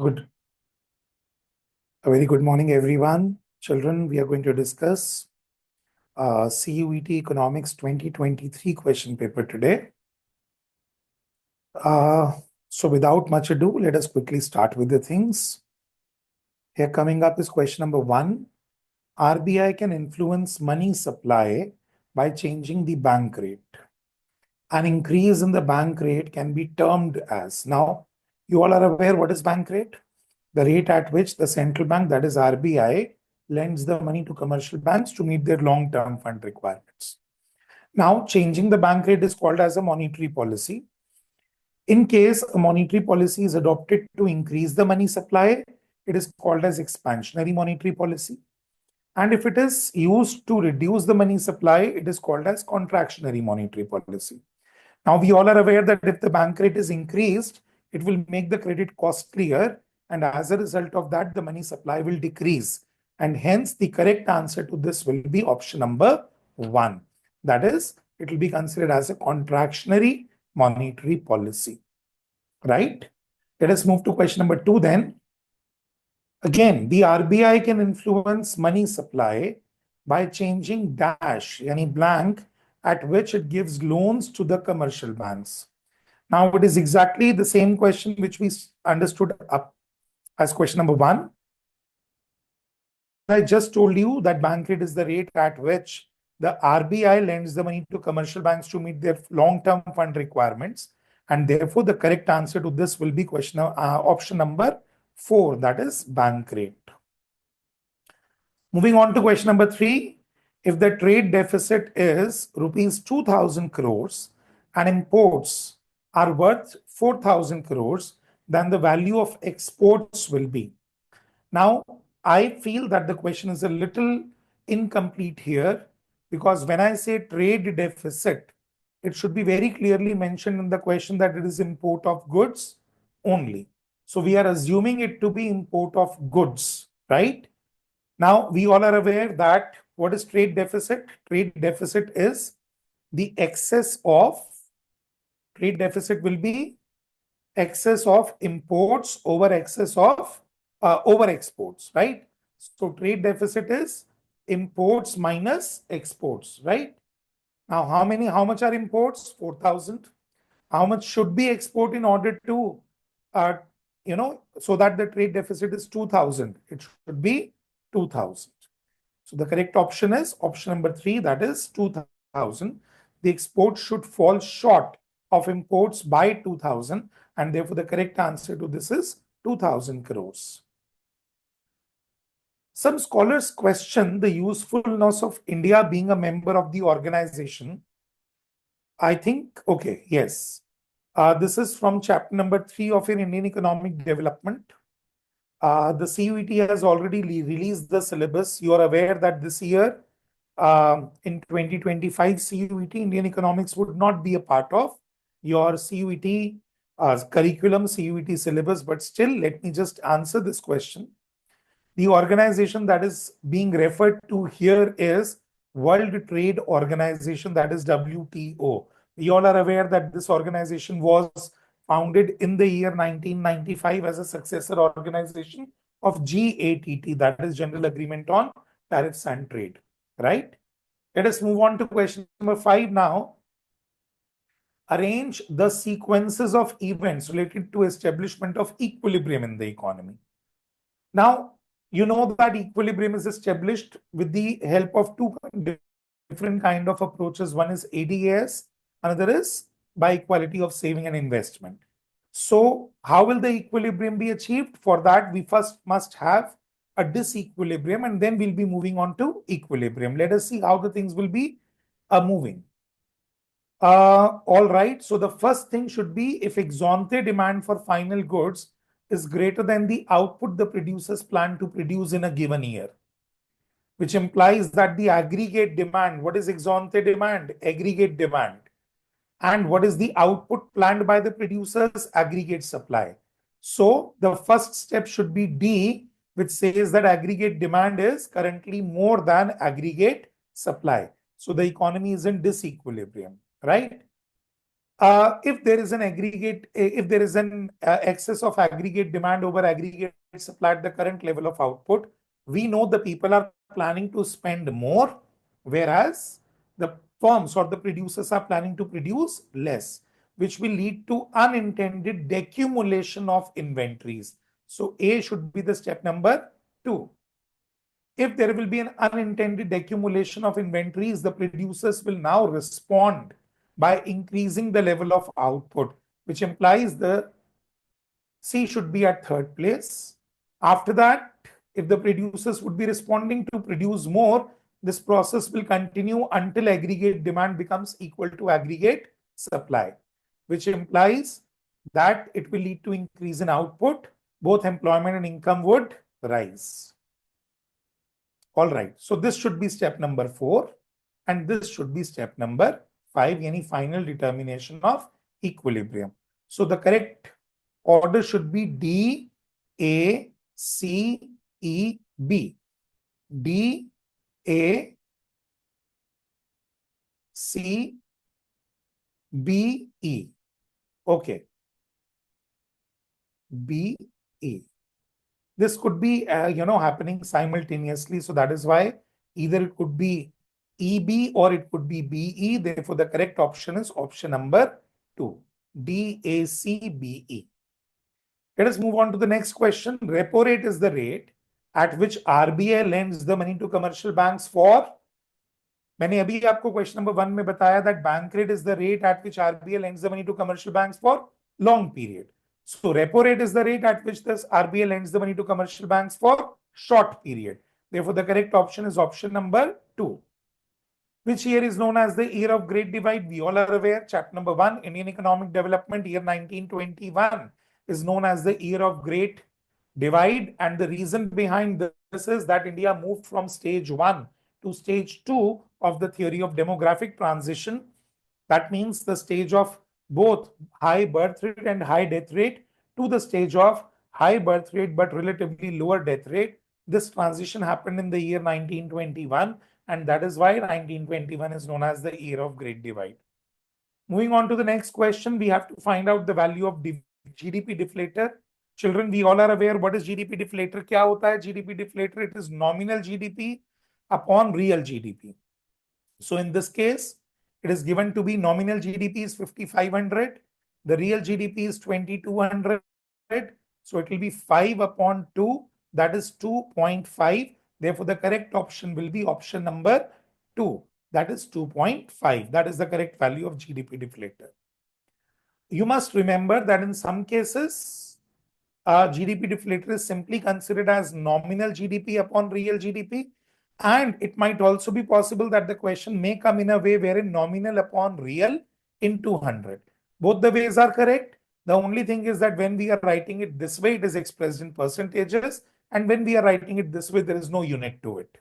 Good. A very good morning, everyone. Children, we are going to discuss CUET Economics 2023 question paper today. So without much ado, let us quickly start with the things. Here coming up is question number 1. RBI can influence money supply by changing the bank rate. An increase in the bank rate can be termed as, now you all are aware what is bank rate? The rate at which the central bank, that is RBI, lends the money to commercial banks to meet their long-term fund requirements. Now, changing the bank rate is called as a monetary policy. In case a monetary policy is adopted to increase the money supply, it is called as expansionary monetary policy. And if it is used to reduce the money supply, it is called as contractionary monetary policy. Now, we all are aware that if the bank rate is increased, it will make the credit costlier, and as a result of that, the money supply will decrease. And hence, the correct answer to this will be option number 1. That is, it will be considered as a contractionary monetary policy. Right? Let us move to question number 2 then. Again, the RBI can influence money supply by changing dash, yani blank, at which it gives loans to the commercial banks. Now, it is exactly the same question which we understood up as question number 1. I just told you that bank rate is the rate at which the RBI lends the money to commercial banks to meet their long-term fund requirements. And therefore, the correct answer to this will be option number 4, that is bank rate. Moving on to question number 3. If the trade deficit is rupees 2,000 crores and imports are worth 4,000 crores, then the value of exports will be. Now, I feel that the question is a little incomplete here, because when I say trade deficit, it should be very clearly mentioned in the question that it is import of goods only. So we are assuming it to be import of goods, right? Now, we all are aware that what is trade deficit? Trade deficit is the excess of, trade deficit will be excess of imports over excess of over exports, right? So trade deficit is imports minus exports, right? Now, how much are imports? 4,000. How much should be export in order to, so that the trade deficit is 2,000? It should be 2,000. So the correct option is option number 3, that is 2,000. The export should fall short of imports by 2,000, and therefore the correct answer to this is 2,000 crores. Some scholars question the usefulness of India being a member of the organization. I think, okay, yes. This is from chapter number 3 of your Indian Economic Development. The CUET has already released the syllabus. You are aware that this year, in 2025 CUET, Indian economics would not be a part of your CUET curriculum, CUET syllabus, but still, let me just answer this question. The organization that is being referred to here is World Trade Organization, that is WTO. We all are aware that this organization was founded in the year 1995 as a successor organization of GATT, that is General Agreement on Tariffs and Trade, right? Let us move on to question number 5 now. Arrange the sequences of events related to establishment of equilibrium in the economy. Now, you know that equilibrium is established with the help of 2 different kind of approaches. One is ADAS, another is by equality of saving and investment. So how will the equilibrium be achieved? For that, we first must have a disequilibrium, and then we'll be moving on to equilibrium. Let us see how the things will be moving. All right. So the first thing should be if ex ante demand for final goods is greater than the output the producers plan to produce in a given year, which implies that the aggregate demand, what is ex ante demand? Aggregate demand. And what is the output planned by the producers? Aggregate supply. So the first step should be D, which says that aggregate demand is currently more than aggregate supply. So the economy is in disequilibrium, right? If there is an excess of aggregate demand over aggregate supply at the current level of output, we know the people are planning to spend more, whereas the firms or the producers are planning to produce less, which will lead to unintended decumulation of inventories. So A should be the step number 2. If there will be an unintended accumulation of inventories, the producers will now respond by increasing the level of output, which implies the C should be at third place. After that, if the producers would be responding to produce more, this process will continue until aggregate demand becomes equal to aggregate supply, which implies that it will lead to increase in output. Both employment and income would rise. All right. So this should be step number 4 and this should be step number 5, any final determination of equilibrium. So the correct order should be D, A, C, E, B. D, A, C, B, E. Okay. B, E. This could be, happening simultaneously. So that is why either it could be EB or it could be BE. Therefore, the correct option is option number 2, DACBE. Let us move on to the next question. Repo rate is the rate at which RBI lends the money to commercial banks for. मैंने अभी आपको question number 1 में बताया that bank rate is the rate at which RBI lends the money to commercial banks for long period. So repo rate is the rate at which this RBI lends the money to commercial banks for short period. Therefore, the correct option is option number 2. Which year is known as the year of Great Divide? We all are aware. Chapter number 1, Indian Economic Development, year 1921 is known as the year of Great Divide. And the reason behind this is that India moved from stage 1 to stage 2 of the theory of demographic transition. That means the stage of both high birth rate and high death rate to the stage of high birth rate but relatively lower death rate. This transition happened in the year 1921, and that is why 1921 is known as the year of Great Divide. Moving on to the next question, we have to find out the value of GDP deflator. Children, we all are aware what is GDP deflator. क्या होता है GDP deflator? It is nominal GDP upon real GDP. So in this case, it is given to be nominal GDP is 5,500. The real GDP is 2,200. So it will be 5 upon 2. That is 2.5. Therefore, the correct option will be option number 2. That is 2.5. That is the correct value of GDP deflator. You must remember that in some cases, GDP deflator is simply considered as nominal GDP upon real GDP. And it might also be possible that the question may come in a way wherein nominal upon real in 200. Both the ways are correct. The only thing is that when we are writing it this way, it is expressed in percentages. And when we are writing it this way, there is no unit to it,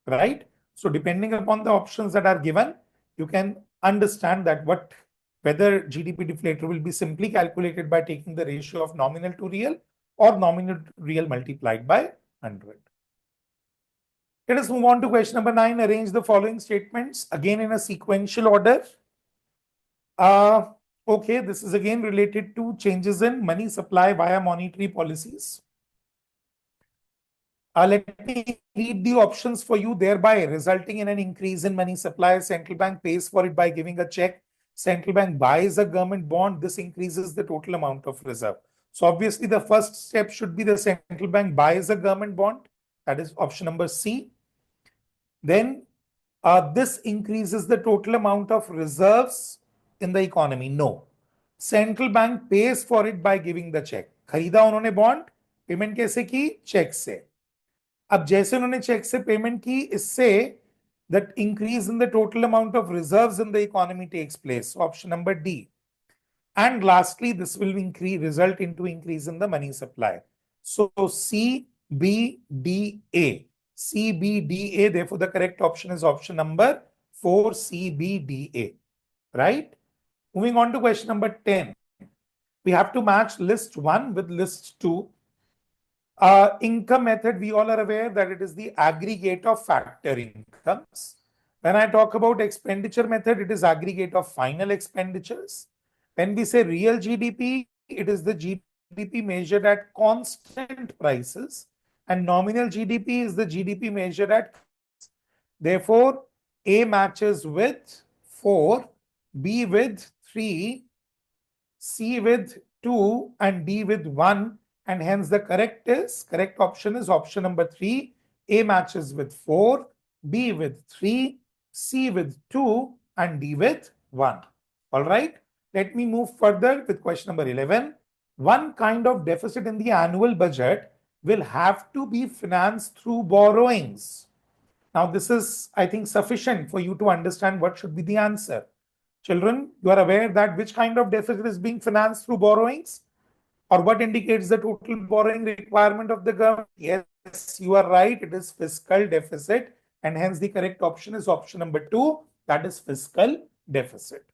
right? So depending upon the options that are given, you can understand that whether GDP deflator will be simply calculated by taking the ratio of nominal to real or nominal to real multiplied by 100. Let us move on to question number 9. Arrange the following statements again in a sequential order. Okay, this is again related to changes in money supply via monetary policies. Let me read the options for you, thereby resulting in an increase in money supply. Central bank pays for it by giving a check. Central bank buys a government bond. This increases the total amount of reserve. So obviously the first step should be the central bank buys a government bond. That is option number C. Then this increases the total amount of reserves in the economy. No. Central bank pays for it by giving the check. खरीदा उन्होंने bond, payment कैसे की? Check से. अब जैसे उन्होंने check से payment की, इससे that increase in the total amount of reserves in the economy takes place. Option number D. And lastly, this will result into increase in the money supply. So C, B, D, A. C, B, D, A. Therefore, the correct option is option number 4, C, B, D, A. Right? Moving on to question number 10. We have to match list 1 with list 2. Income method, we all are aware that it is the aggregate of factor incomes. When I talk about expenditure method, it is aggregate of final expenditures. When we say real GDP, it is the GDP measured at constant prices, and nominal GDP is the GDP measured at. Therefore, A matches with 4, B with 3, C with 2, and D with 1. And hence the correct option is option number 3. A matches with 4, B with 3, C with 2, and D with 1. All right. Let me move further with question number 11. One kind of deficit in the annual budget will have to be financed through borrowings. Now, this is, I think, sufficient for you to understand what should be the answer. Children, you are aware that which kind of deficit is being financed through borrowings? Or what indicates the total borrowing requirement of the government? Yes, you are right. It is fiscal deficit. And hence the correct option is option number 2. That is fiscal deficit.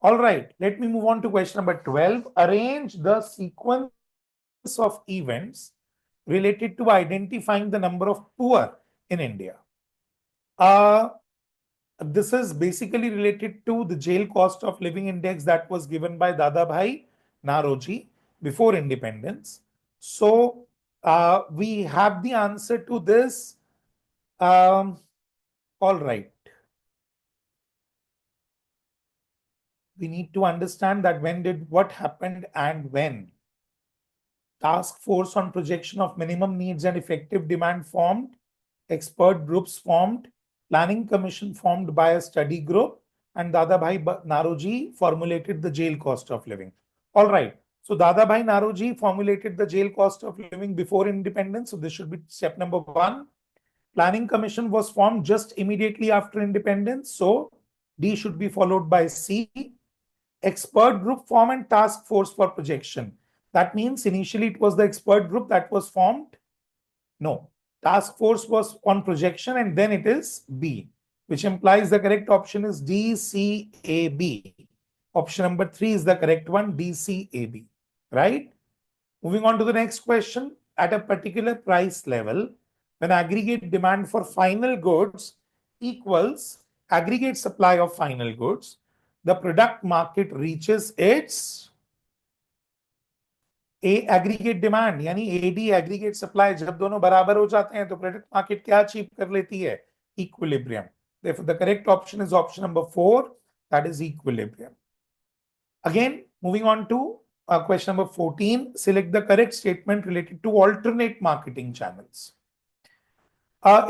All right. Let me move on to question number 12. Arrange the sequence of events related to identifying the number of poor in India. This is basically related to the jail cost of living index that was given by Dadabhai Naroji before independence. So we have the answer to this. All right. We need to understand that what happened and when. Task force on projection of minimum needs and effective demand formed. Expert groups formed. Planning commission formed by a study group, and Dadabhai Naroji formulated the jail cost of living. All right. So Dadabhai Naroji formulated the jail cost of living before independence. So this should be step number 1. Planning commission was formed just immediately after independence. So D should be followed by C. Expert group form and task force for projection. That means initially it was the expert group that was formed. No. Task force was on projection, and then it is B, which implies the correct option is DCAB. Option number 3 is the correct one, DCAB. Right? Moving on to the next question. At a particular price level, when aggregate demand for final goods equals aggregate supply of final goods, the product market reaches its aggregate demand यानी AD aggregate supply जब दोनों बराबर हो जाते हैं तो product market क्या achieve कर लेती है equilibrium therefore the correct option is option number 4 that is equilibrium again moving on to question number 14 select the correct statement related to alternate marketing channels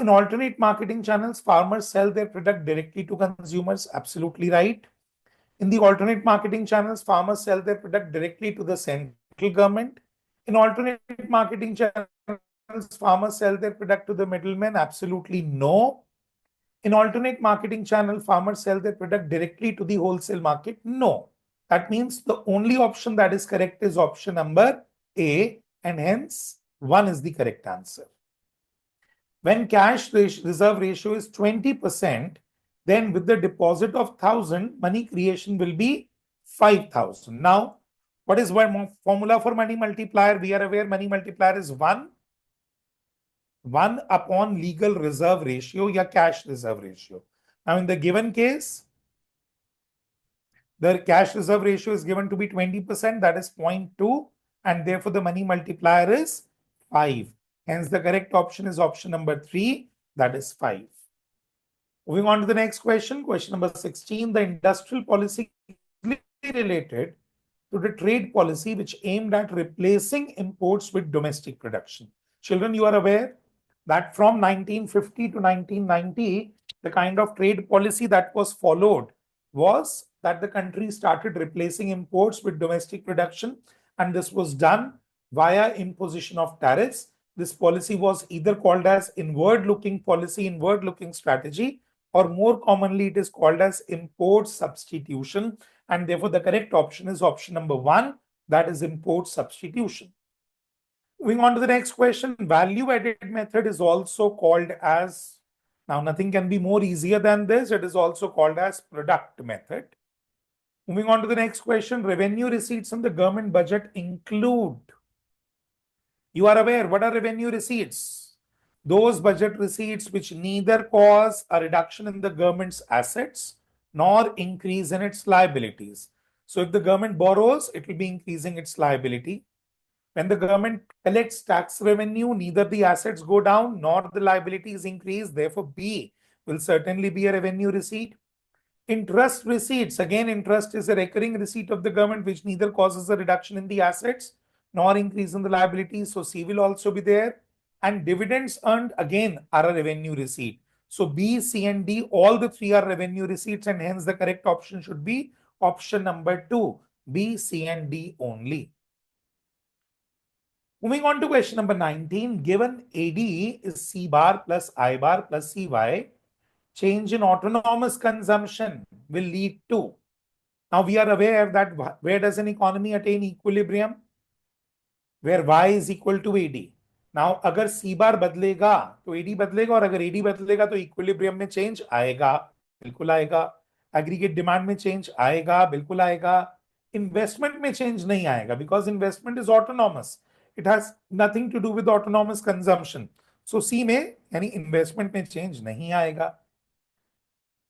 in alternate marketing channels farmers sell their product directly to consumers absolutely right in the alternate marketing channels farmers sell their product directly to the central government. In alternate marketing channels, farmers sell their product to the middlemen. Absolutely no. In alternate marketing channel, farmers sell their product directly to the wholesale market. No. That means the only option that is correct is option number A, and hence 1 is the correct answer. When cash reserve ratio is 20%, then with the deposit of 1,000, money creation will be 5,000. Now, what is one formula for money multiplier? We are aware money multiplier is 1 upon legal reserve ratio or cash reserve ratio. Now, in the given case, the cash reserve ratio is given to be 20%, that is 0.2, and therefore the money multiplier is 5. Hence, the correct option is option number 3, that is 5. Moving on to the next question, question number 16. The industrial policy is related to the trade policy which aimed at replacing imports with domestic production. Children, you are aware that from 1950 to 1990, the kind of trade policy that was followed was that the country started replacing imports with domestic production, and this was done via imposition of tariffs. This policy was either called as inward-looking policy, inward-looking strategy, or more commonly it is called as import substitution, and therefore the correct option is option number 1, that is import substitution. Moving on to the next question, value-added method is also called as, now nothing can be more easier than this, it is also called as product method. Moving on to the next question, revenue receipts in the government budget include, you are aware, what are revenue receipts? Those budget receipts which neither cause a reduction in the government's assets nor increase in its liabilities. So if the government borrows, it will be increasing its liability. When the government collects tax revenue, neither the assets go down nor the liabilities increase. Therefore, B will certainly be a revenue receipt. Interest receipts, again, interest is a recurring receipt of the government which neither causes a reduction in the assets nor increase in the liabilities. So C will also be there. And dividends earned, again, are a revenue receipt. So B, C, and D, all the three are revenue receipts, and hence the correct option should be option number 2, B, C, and D only. Moving on to question number 19, given AD is C bar plus I bar plus CY, change in autonomous consumption will lead to. Now we are aware that where does an economy attain equilibrium? Where Y is equal to AD. Now अगर C bar बदलेगा तो AD बदलेगा, और अगर AD बदलेगा तो equilibrium में change आएगा, बिल्कुल आएगा. एग्रीगेट डिमांड में चेंज आएगा, बिल्कुल आएगा. इन्वेस्टमेंट में चेंज नहीं आएगा because investment is autonomous. It has nothing to do with autonomous consumption. So C में यानी इन्वेस्टमेंट में चेंज नहीं आएगा.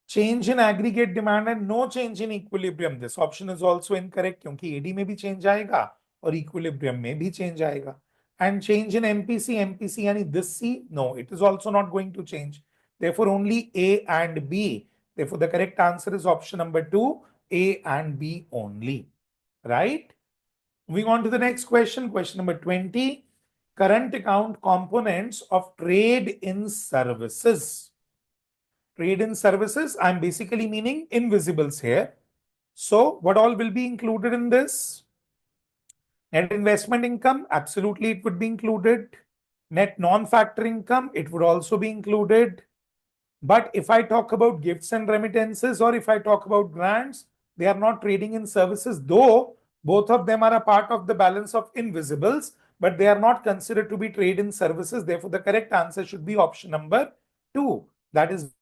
Change in aggregate demand and no change in equilibrium. This option is also incorrect क्योंकि AD में भी change आएगा और equilibrium में भी change आएगा. And change in MPC यानी this C, no, it is also not going to change. Therefore, only A and B. Therefore, the correct answer is option number 2, A and B only. Right? Moving on to the next question, question number 20. Current account components of trade in services. Trade in services, I'm basically meaning invisibles here. So what all will be included in this? Net investment income, absolutely it would be included. Net non-factor income, it would also be included. But if I talk about gifts and remittances, or if I talk about grants, they are not trading in services, though both of them are a part of the balance of invisibles, but they are not considered to be trade in services. Therefore, the correct answer should be option number 2. That is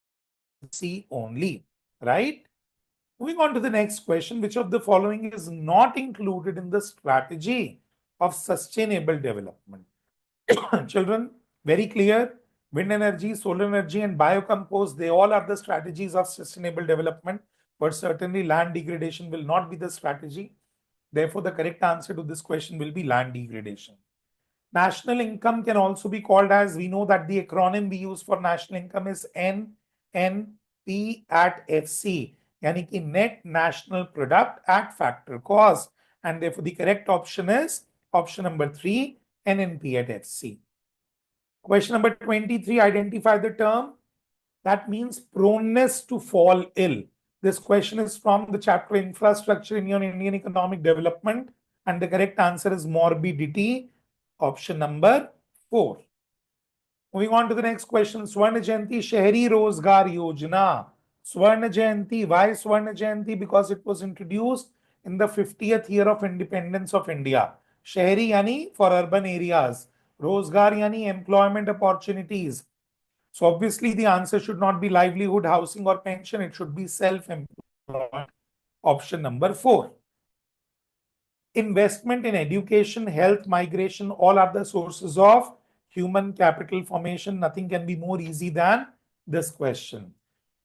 C only, right? Moving on to the next question, which of the following is not included in the strategy of sustainable development? Children, very clear. Wind energy, solar energy, and biocompost, they all are the strategies of sustainable development, but certainly land degradation will not be the strategy. Therefore, the correct answer to this question will be land degradation. National income can also be called as, we know that the acronym we use for national income is NNP at FC, yani ki net national product at factor cost. And therefore, the correct option is option number 3, NNP at FC. Question number 23, identify the term. That means proneness to fall ill. This question is from the chapter Infrastructure in your Indian Economic Development. And the correct answer is morbidity, option number 4. Moving on to the next question. Swarna Jayanti Shahri Rozgar Yojana. Swarna Jayanti. Why Swarna Jayanti? Because it was introduced in the 50th year of independence of India. Shahri yani for urban areas. Rozgar yani employment opportunities. So obviously the answer should not be livelihood, housing, or pension. It should be self-employment. Option number 4. Investment in education, health, migration, all are the sources of human capital formation. Nothing can be more easy than this question.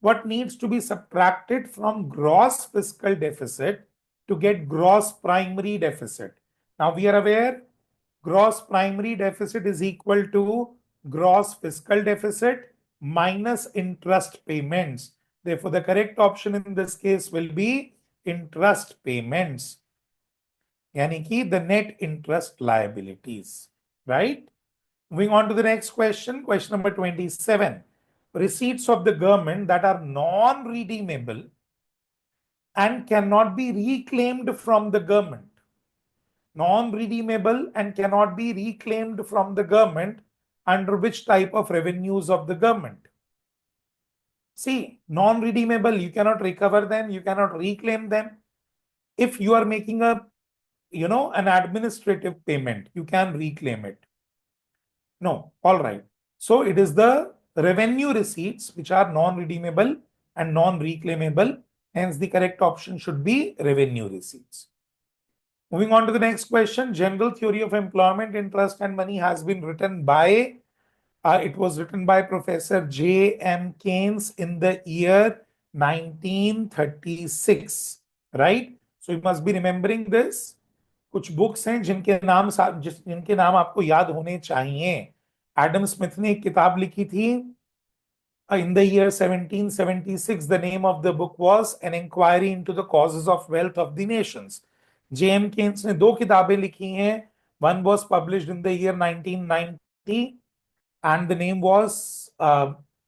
What needs to be subtracted from gross fiscal deficit to get gross primary deficit? Now we are aware gross primary deficit is equal to gross fiscal deficit minus interest payments. Therefore, the correct option in this case will be interest payments. Yani ki the net interest liabilities, right? Moving on to the next question, question number 27. Receipts of the government that are non-redeemable and cannot be reclaimed from the government. Non-redeemable and cannot be reclaimed from the government under which type of revenues of the government? See, non-redeemable, you cannot recover them, you cannot reclaim them. If you are making an administrative payment, you can reclaim it. No, all right. So it is the revenue receipts which are non-redeemable and non-reclaimable. Hence, the correct option should be revenue receipts. Moving on to the next question. General Theory of Employment, Interest and Money has been written by, it was written by Professor J.M. Keynes in the year 1936, right? So you must be remembering this. कुछ books हैं जिनके नाम आपको याद होने चाहिए. Adam Smith ने एक किताब लिखी थी. In the year 1776, the name of the book was An Inquiry into the Causes of Wealth of the Nations. J.M. Keynes ने दो किताबें लिखी हैं. One was published in the year 1990, and the name was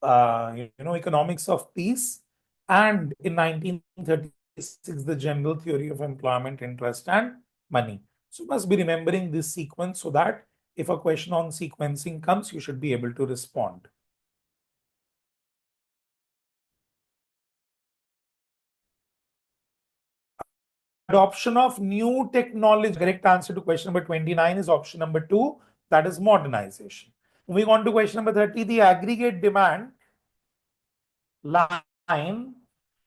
Economics of Peace. And in 1936, the General Theory of Employment, Interest, and Money. So you must be remembering this sequence so that if a question on sequencing comes, you should be able to respond. Adoption of new technology. Correct answer to question number 29 is option number 2, that is modernization. Moving on to question number 30, the aggregate demand line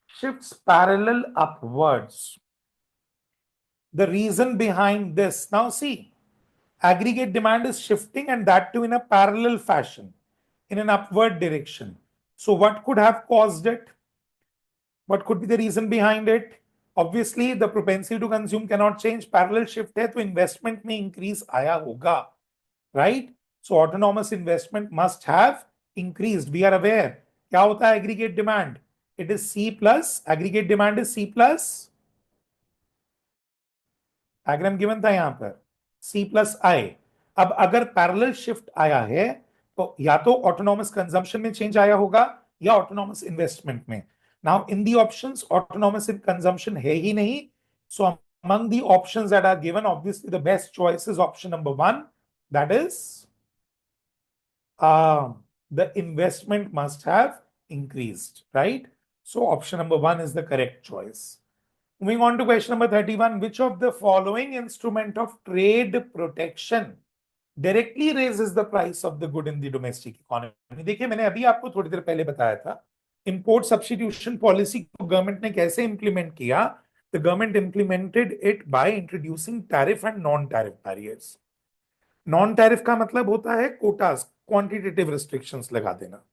shifts parallel upwards. The reason behind this, now see, aggregate demand is shifting, and that too in a parallel fashion, in an upward direction. So what could have caused it? What could be the reason behind it? Obviously, the propensity to consume cannot change. Parallel shift है तो investment में increase आया होगा, right? So autonomous investment must have increased. We are aware. क्या होता है aggregate demand? It is C plus. Aggregate demand is C plus. Diagram given था यहां पर C plus I. अब अगर पैरेलल शिफ्ट आया है तो या तो ऑटोनॉमस कंजम्पशन में चेंज आया होगा या ऑटोनॉमस इन्वेस्टमेंट में. Now in the options autonomous in consumption है ही नहीं. सो among the options that are given, obviously the best choice is option number 1, that is the investment must have increased, right? So option number 1 is the correct choice. Moving on to question number 31, which of the following instrument of trade protection directly raises the price of the good in the domestic economy? देखिए मैंने अभी आपको थोड़ी देर पहले बताया था import substitution policy को government ने कैसे इंप्लीमेंट किया. The government implemented it by introducing tariff and non tariff barriers. Non tariff का मतलब होता है कोटास, क्वांटिटेटिव रिस्ट्रिक्शंस लगा देना,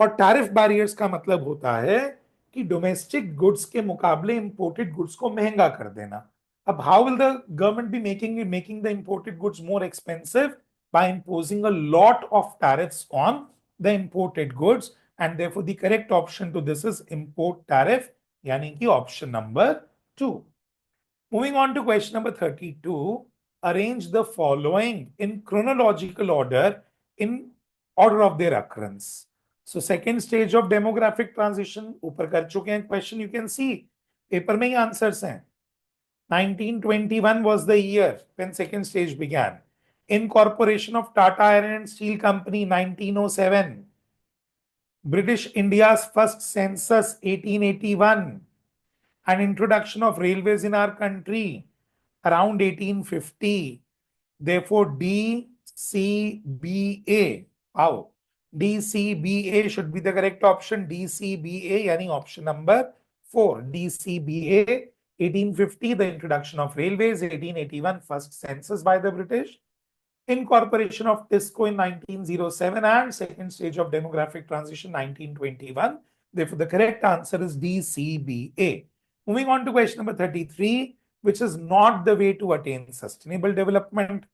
और टैरिफ बैरियर्स का मतलब होता है कि डोमेस्टिक गुड्स के मुकाबले इंपोर्टेड गुड्स को महंगा कर देना. अब how will the government be making the imported goods more expensive? By imposing a lot of tariffs on the imported goods, and therefore the correct option to this is import tariff, यानी कि option number 2. Moving on to question number 32, arrange the following in chronological order in order of their occurrence. So second stage of demographic transition ऊपर कर चुके हैं question, you can see paper में ही answers हैं. 1921 was the year when second stage began. Incorporation of Tata Iron and Steel Company 1907. British India's first census 1881. And introduction of railways in our country around 1850. Therefore, DCBA. How? DCBA should be the correct option. DCBA, yani option number 4. DCBA, 1850, the introduction of railways, 1881, first census by the British, incorporation of TISCO in 1907, and second stage of demographic transition 1921. Therefore, the correct answer is DCBA. Moving on to question number 33, which is not the way to attain sustainable development.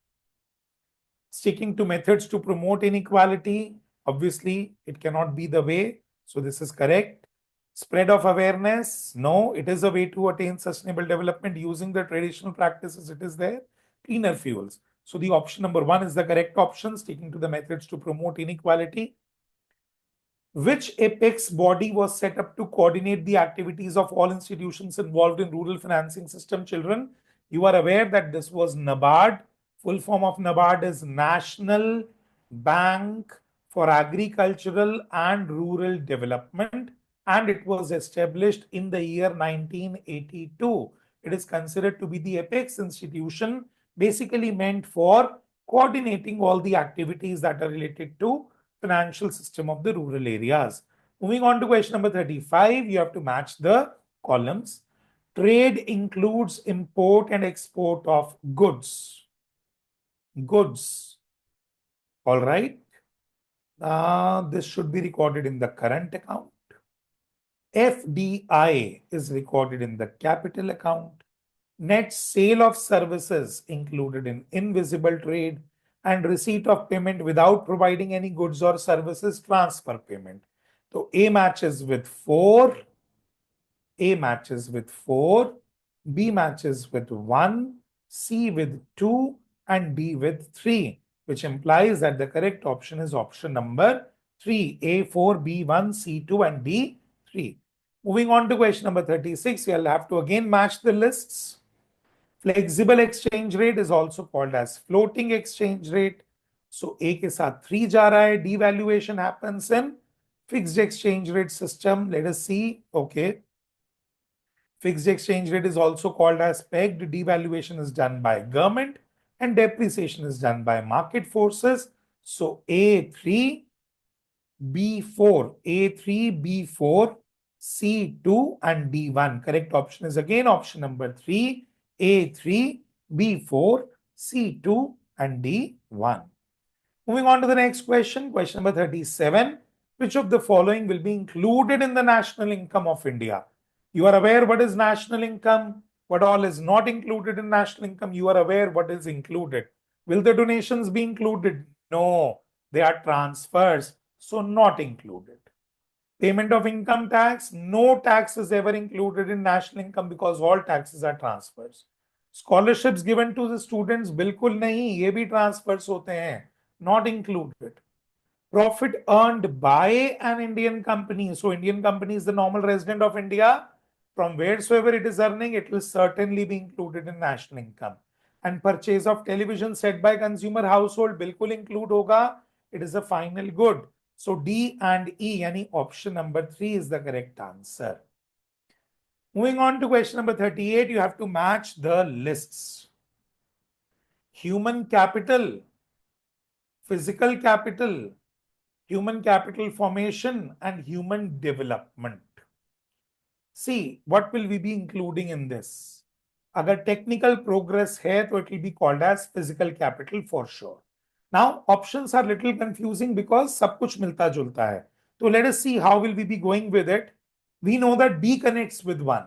Sticking to methods to promote inequality. Obviously, it cannot be the way. So this is correct. Spread of awareness. No, it is a way to attain sustainable development using the traditional practices. It is there. Cleaner fuels. So the option number 1 is the correct option. Sticking to the methods to promote inequality. Which apex body was set up to coordinate the activities of all institutions involved in rural financing system? Children, you are aware that this was NABARD. Full form of NABARD is National Bank for Agricultural and Rural Development, and it was established in the year 1982. It is considered to be the apex institution, basically meant for coordinating all the activities that are related to financial system of the rural areas. Moving on to question number 35, you have to match the columns. Trade includes import and export of goods. Goods. All right. This should be recorded in the current account. FDI is recorded in the capital account. net sale of services included in invisible trade, and receipt of payment without providing any goods or services, transfer payment. So A matches with 4, A matches with 4, B matches with 1, C with 2, and D with 3, which implies that the correct option is option number 3, A4, B1, C2, and D3. Moving on to question number 36, you'll have to again match the lists. Flexible exchange rate is also called as floating exchange rate. So A के साथ 3 जा रहा है. Devaluation happens in fixed exchange rate system. Let us see. Okay. Fixed exchange rate is also called as pegged. Devaluation is done by government and depreciation is done by market forces. So A3, B4, A3, B4, C2, and D1. Correct option is again option number 3, A3, B4, C2, and D1. Moving on to the next question, question number 37. Which of the following will be included in the national income of India? You are aware what is national income, what all is not included in national income. You are aware what is included. Will the donations be included? No, they are transfers, so not included. Payment of income tax, no tax is ever included in national income because all taxes are transfers. Scholarships given to the students, बिल्कुल नहीं, ये भी transfers होते हैं, not included. Profit earned by an Indian company. So Indian company is the normal resident of India. From wheresoever it is earning, it will certainly be included in national income. And purchase of television set by consumer household बिल्कुल include होगा. It is a final good. So D and E, yani option number 3 is the correct answer. Moving on to question number 38, you have to match the lists. Human capital, physical capital, human capital formation, and human development. See, what will we be including in this? Agar technical progress hai, to it will be called as physical capital for sure. Now, options are little confusing because sab kuch milta julta hai. So let us see how will we be going with it. We know that B connects with 1.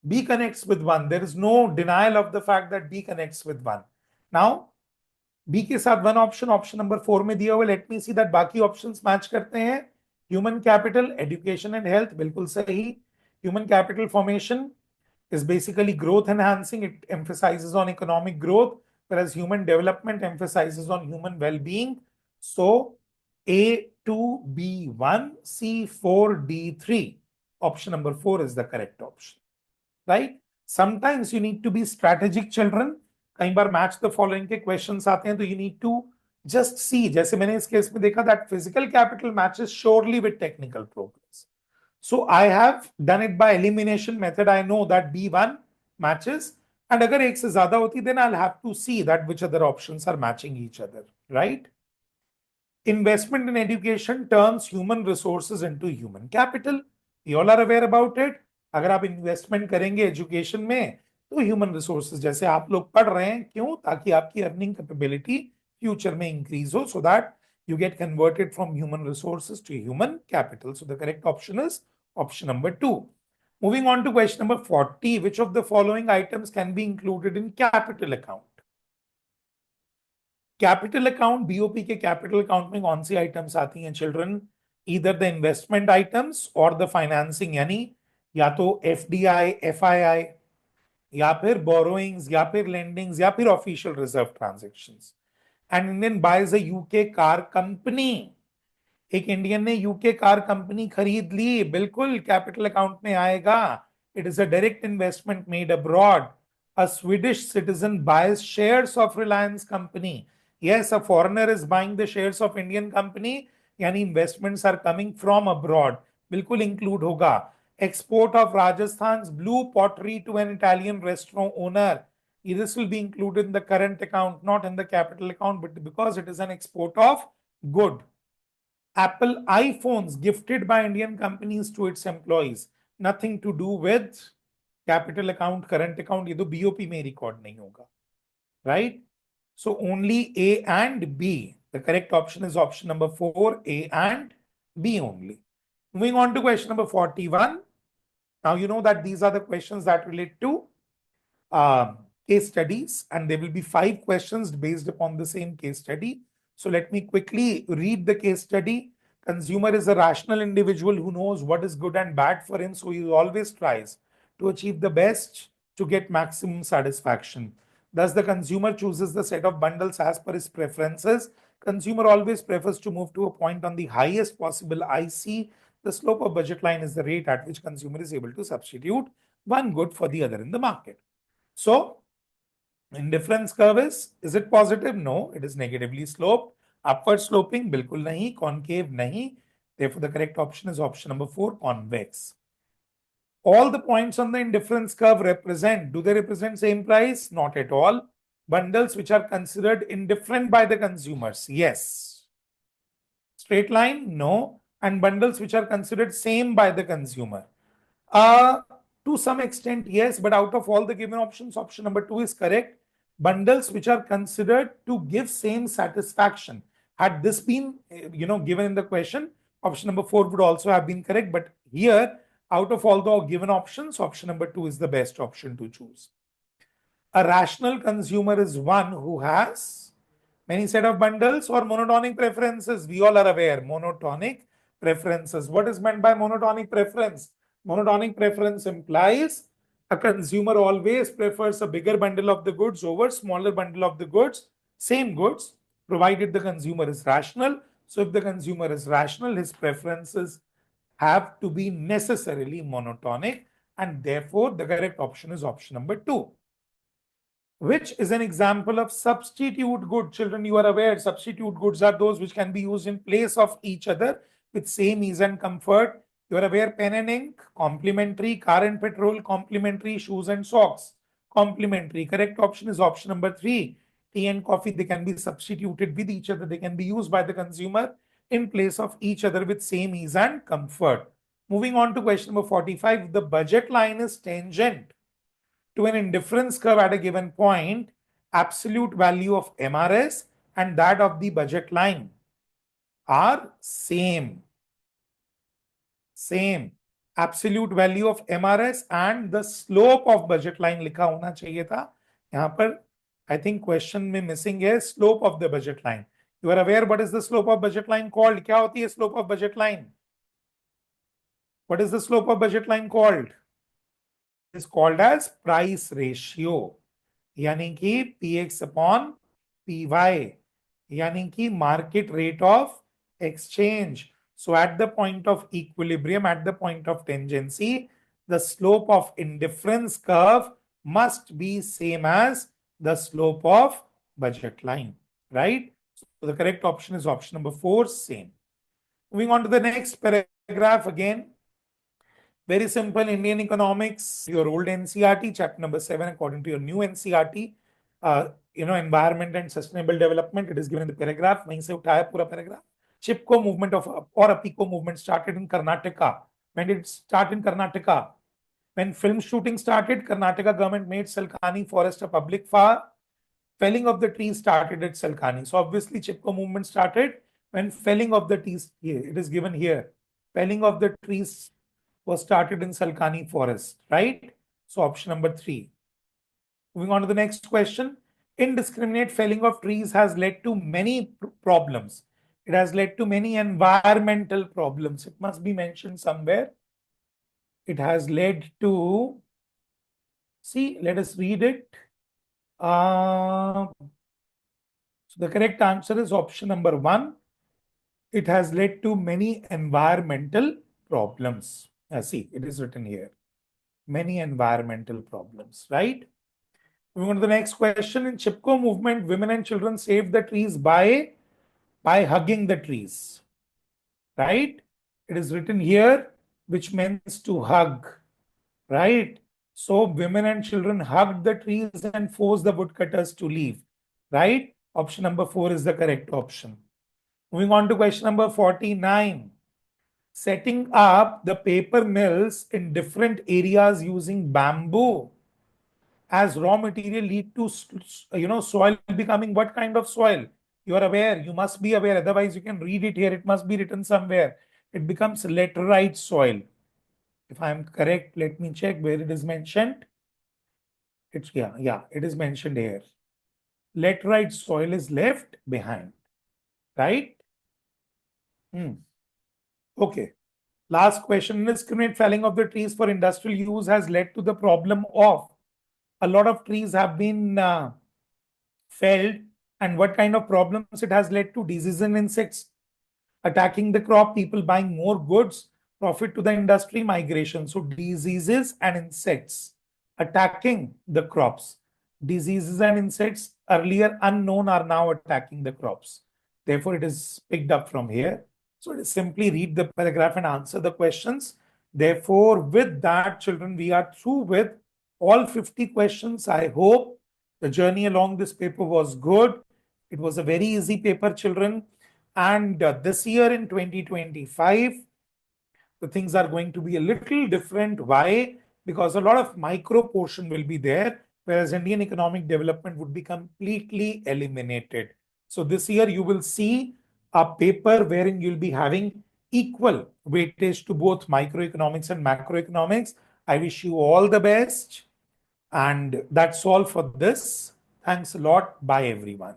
B connects with 1. There is no denial of the fact that B connects with 1. Now, B के साथ one option number 4 में दिया हुआ. Let me see that बाकी options match करते हैं. Human capital, education and health, बिल्कुल सही. Human capital formation is basically growth enhancing. It emphasizes on economic growth, whereas human development emphasizes on human well-being. So A2B1, C4D3. Option number 4 is the correct option. Right? Sometimes you need to be strategic, children. कई बार match the following के questions आते हैं तो you need to just see, जैसे मैंने इस case में देखा that physical capital matches surely with technical progress. So I have done it by elimination method. I know that B1 matches, and अगर एक से ज्यादा होती then I will have to see that which other options are matching each other. Right? Investment in education turns human resources into human capital. You all are aware about it. अगर आप investment करेंगे education में तो human resources, जैसे आप लोग पढ़ रहे हैं, क्यों? ताकि आपकी अर्निंग कैपेबिलिटी फ्यूचर में इंक्रीज हो, so that you get converted from human resources to human capital. So the correct option is option number 2. Moving on to question number 40, which of the following items can be included in capital account? Capital account, BOP के capital account में कौन सी items आती हैं children? Either the investment items और the financing, यानी या तो FDI, FII, या फिर बोरोइंग्स, या फिर लेंडिंग्स, या फिर official reserve transactions. And Indian buys a UK car company. एक इंडियन ने यूके कार कंपनी खरीद ली, बिल्कुल कैपिटल अकाउंट में आएगा. It is a direct investment made abroad. A Swedish citizen buys shares of Reliance company. Yes, a foreigner is buying the shares of Indian company. यानी investments are coming from abroad. बिल्कुल include होगा. Export of Rajasthan's blue pottery to an Italian restaurant owner. This will be included in the current account, not in the capital account, but because it is an export of good. Apple iPhones gifted by Indian companies to its employees. Nothing to do with capital account, current account, ये तो BOP में record नहीं होगा. Right? So only A and B. The correct option is option number 4, A and B only. Moving on to question number 41. Now you know that these are the questions that relate to case studies, and there will be 5 questions based upon the same case study. So let me quickly read the case study. Consumer is a rational individual who knows what is good and bad for him, so he always tries to achieve the best to get maximum satisfaction. Thus, the consumer chooses the set of bundles as per his preferences. Consumer always prefers to move to a point on the highest possible IC. The slope of budget line is the rate at which consumer is able to substitute one good for the other in the market. So, indifference curve is it positive? No, it is negatively sloped. Upward sloping, bilkul nahi. Concave, nahi. Therefore, the correct option is option number 4, convex. All the points on the indifference curve do they represent same price? Not at all. Bundles which are considered indifferent by the consumers, yes. Straight line, no. And bundles which are considered same by the consumer. Uh, to some extent, yes, but out of all the given options, option number 2 is correct. Bundles which are considered to give same satisfaction. Had this been, given in the question, option number 4 would also have been correct. But here, out of all the given options, option number 2 is the best option to choose. A rational consumer is one who has many set of bundles or monotonic preferences. We all are aware, monotonic preferences. What is meant by monotonic preference? Monotonic preference implies a consumer always prefers a bigger bundle of the goods over smaller bundle of the goods, same goods, provided the consumer is rational. So if the consumer is rational, his preferences have to be necessarily monotonic, and therefore the correct option is option number 2. Which is an example of substitute good. Children, you are aware, substitute goods are those which can be used in place of each other with same ease and comfort. You are aware, pen and ink, complementary, car and petrol, complementary, shoes and socks, complementary. Correct option is option number 3. Tea and coffee, they can be substituted with each other. They can be used by the consumer in place of each other with same ease and comfort. Moving on to question number 45, the budget line is tangent to an indifference curve at a given point, absolute value of MRS and that of the budget line are same. Same. Absolute value of MRS and the slope of budget line लिखा होना चाहिए था. यहाँ पर I think question में missing है slope of the budget line. You are aware what is the slope of budget line called? क्या होती है slope of budget line? What is the slope of budget line called? It is called as price ratio. यानी कि px upon py, यानी कि market rate of exchange. So at the point of equilibrium, at the point of tangency, the slope of indifference curve must be same as the slope of budget line, right? So the correct option is option number 4, same. Moving on to the next paragraph again. Very simple, Indian economics, your old NCRT, chapter number 7, according to your new NCRT, environment and sustainable development. It is given in the paragraph. वहीं से उठाया पूरा paragraph. Chipko movement or Apiko movement started in Karnataka. When did it start in Karnataka? When film shooting started, Karnataka government made Salkani forest a public farm. Felling of the trees started at Salkani. So obviously Chipko movement started when felling of the trees, it is given here. Felling of the trees was started in Salkani forest, right? So option number 3. Moving on to the next question. Indiscriminate felling of trees has led to many problems. It has led to many environmental problems. It must be mentioned somewhere. It has led to, see, let us read it. So the correct answer is option number 1. It has led to many environmental problems. See, it is written here. Many environmental problems, right? Moving on to the next question. In Chipko movement, women and children saved the trees by hugging the trees, right? It is written here, which means to hug, right? So women and children hugged the trees and forced the woodcutters to leave, right? Option number 4 is the correct option. Moving on to question number 49. Setting up the paper mills in different areas using bamboo as raw material lead to soil becoming what kind of soil? You are aware, you must be aware, otherwise you can read it here, it must be written somewhere. It becomes laterite soil. If I am correct, let me check where it is mentioned. It is mentioned here. Laterite soil is left behind, right? Okay. Last question. Indiscriminate felling of the trees for industrial use has led to the problem of a lot of trees have been felled, and what kind of problems it has led to? Disease and insects attacking the crop, people buying more goods, profit to the industry, migration. So diseases and insects attacking the crops. Diseases and insects earlier unknown are now attacking the crops. Therefore, it is picked up from here. So it is simply read the paragraph and answer the questions. Therefore, with that, children, we are through with all 50 questions. I hope the journey along this paper was good. It was a very easy paper, children. And this year in 2025, the things are going to be a little different. Why? Because a lot of micro portion will be there, whereas Indian economic development would be completely eliminated. So this year you will see a paper wherein you'll be having equal weightage to both microeconomics and macroeconomics. I wish you all the best. And that's all for this. Thanks a lot. Bye, everyone.